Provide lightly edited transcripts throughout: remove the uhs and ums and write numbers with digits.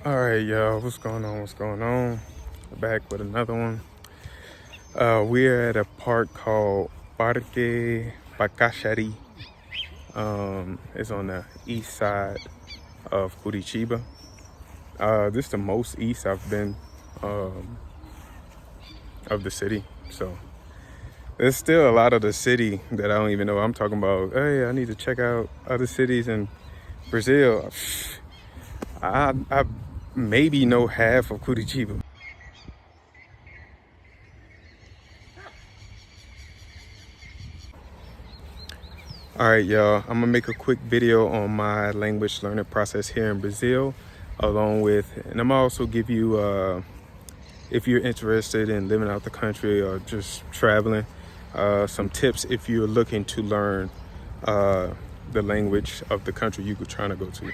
All right, y'all, what's going on? We're back with another one. We're at a park called Parque Bacacheri. It's on the east side of Curitiba. This is the most east I've been of the city. So there's still a lot of the city that I don't even know. I'm talking about, hey, I need to check out other cities in Brazil. I maybe know half of Curitiba. All right, y'all, I'm gonna make a quick video on my language learning process here in Brazil, and I'm also give you, if you're interested in living out the country or just traveling, some tips if you're looking to learn the language of the country you're trying to go to.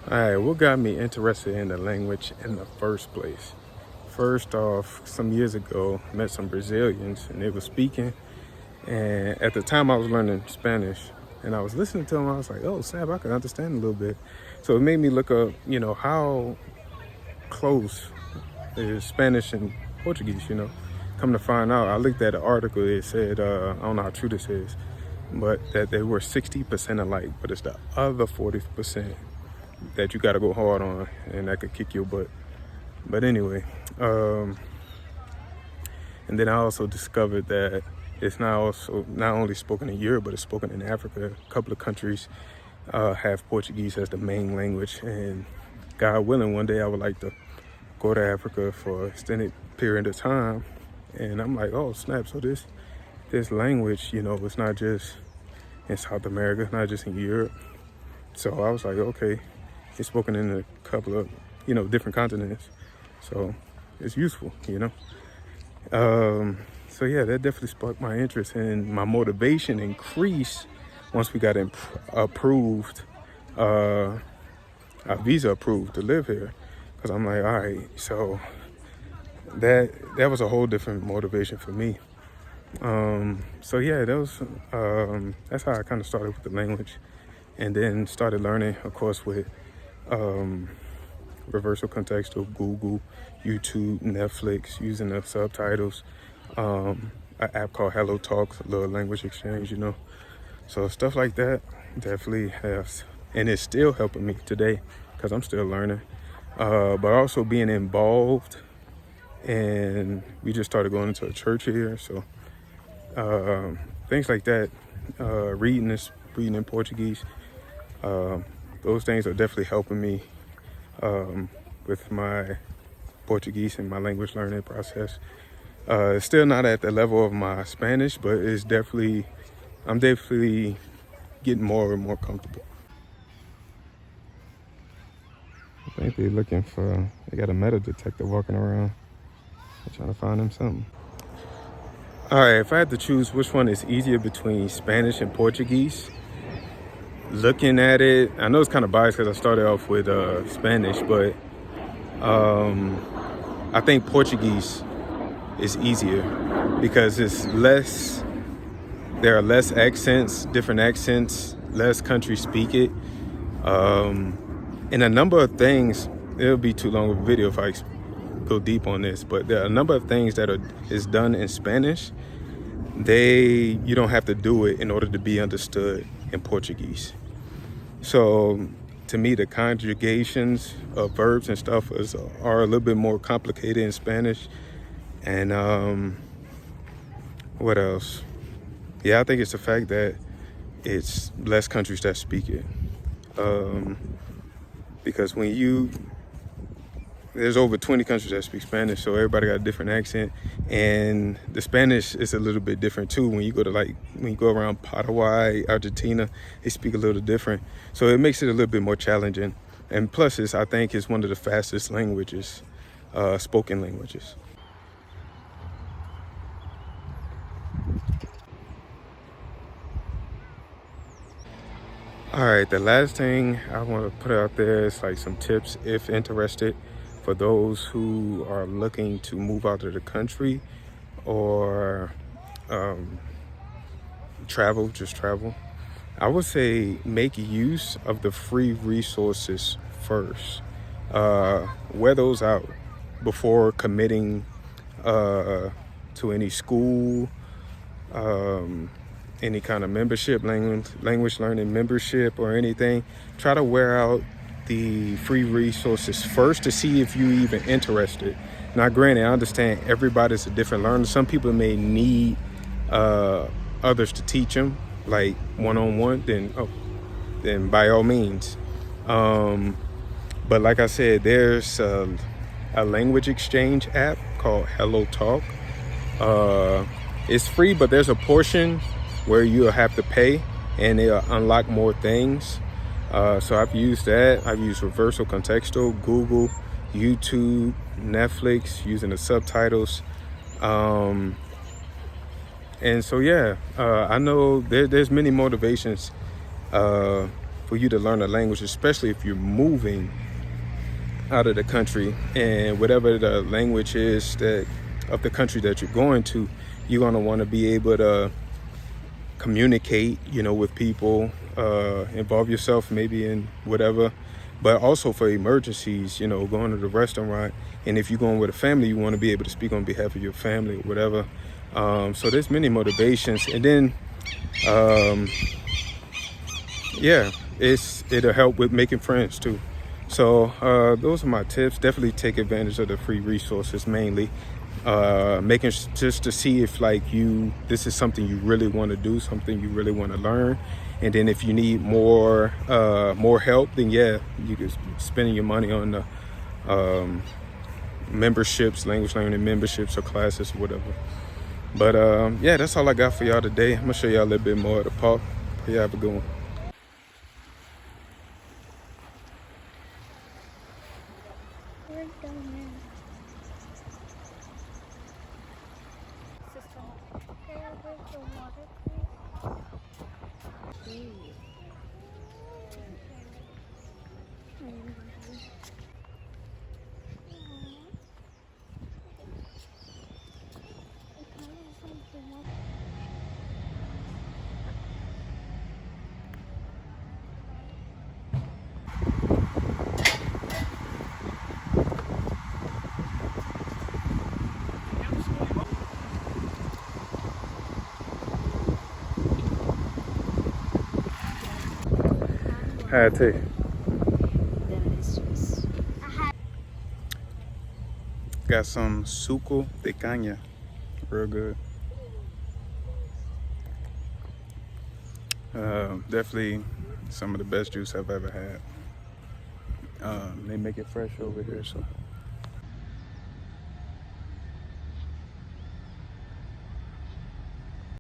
All right, what got me interested in the language in the first place? First off, some years ago, I met some Brazilians and they were speaking. And at the time I was learning Spanish and I was listening to them. I was like, oh, snap, I can understand a little bit. So it made me look up, how close is Spanish and Portuguese, Come to find out, I looked at an article. It said, I don't know how true this is, but that they were 60% alike, but it's the other 40% that you got to go hard on, and that could kick your butt. But anyway, and then I also discovered that it's not only spoken in Europe, but it's spoken in Africa. A couple of countries have Portuguese as the main language, and God willing, one day I would like to go to Africa for an extended period of time. And I'm like, oh snap! So this language, it's not just in South America, not just in Europe. So I was like, okay. It's spoken in a couple of, different continents. So it's useful, So yeah, that definitely sparked my interest, and my motivation increased once we got approved, our visa approved to live here. Because I'm like, all right, so that was a whole different motivation for me. So yeah, that's how I kind of started with the language, and then started learning, of course, with reversal Contexto, Google, YouTube, Netflix, using the subtitles, an app called HelloTalk, a little language exchange, So stuff like that definitely has, and it's still helping me today because I'm still learning. But also being involved, and we just started going into a church here, so things like that, reading in Portuguese. Those things are definitely helping me with my Portuguese and my language learning process. It's still not at the level of my Spanish, but I'm definitely getting more and more comfortable. I think they got a metal detector walking around. They're trying to find them something. All right, if I had to choose which one is easier between Spanish and Portuguese, looking at it, I know it's kind of biased because I started off with Spanish, but I think Portuguese is easier because there are less accents, different accents, less countries speak it. And a number of things, it'll be too long of a video if I go deep on this, but there are a number of things that is done in Spanish. You don't have to do it in order to be understood in Portuguese. So to me, the conjugations of verbs and stuff are a little bit more complicated in Spanish. And what else? Yeah, I think it's the fact that it's less countries that speak it. Because when you there's over 20 countries that speak Spanish, so everybody got a different accent, and the Spanish is a little bit different too. When you go around Paraguay, Argentina, they speak a little different, so it makes it a little bit more challenging. And plus, I think it's one of the fastest languages, spoken languages. All right, the last thing I want to put out there is like some tips, if interested, for those who are looking to move out of the country or just travel. I would say make use of the free resources first. Wear those out before committing to any school, any kind of membership, language learning membership or anything. Try to wear out the free resources first to see if you're even interested. Now, granted, I understand everybody's a different learner. Some people may need others to teach them, like one-on-one, then by all means. But like I said, there's a language exchange app called HelloTalk. It's free, but there's a portion where you'll have to pay, and it'll unlock more things. So I've used that. I've used Reversal Contexto, Google, YouTube, Netflix, using the subtitles. And so, yeah, I know there's many motivations for you to learn a language, especially if you're moving out of the country, and whatever the language is of the country that you're going to, you're going to want to be able to communicate, with people, involve yourself maybe in whatever, but also for emergencies, going to the restaurant. And if you're going with a family, you want to be able to speak on behalf of your family or whatever. So there's many motivations. And then, it'll help with making friends too. So those are my tips. Definitely take advantage of the free resources, mainly. Making just to see if this is something you really want to do, something you really want to learn. And then if you need more help, then you can spend your money on the memberships, language learning memberships or classes or whatever. But that's all I got for y'all today. I'm gonna show y'all a little bit more of the park. Yeah, have a good one. Had to. Got some suco de caña, real good. Definitely some of the best juice I've ever had. They make it fresh over here, so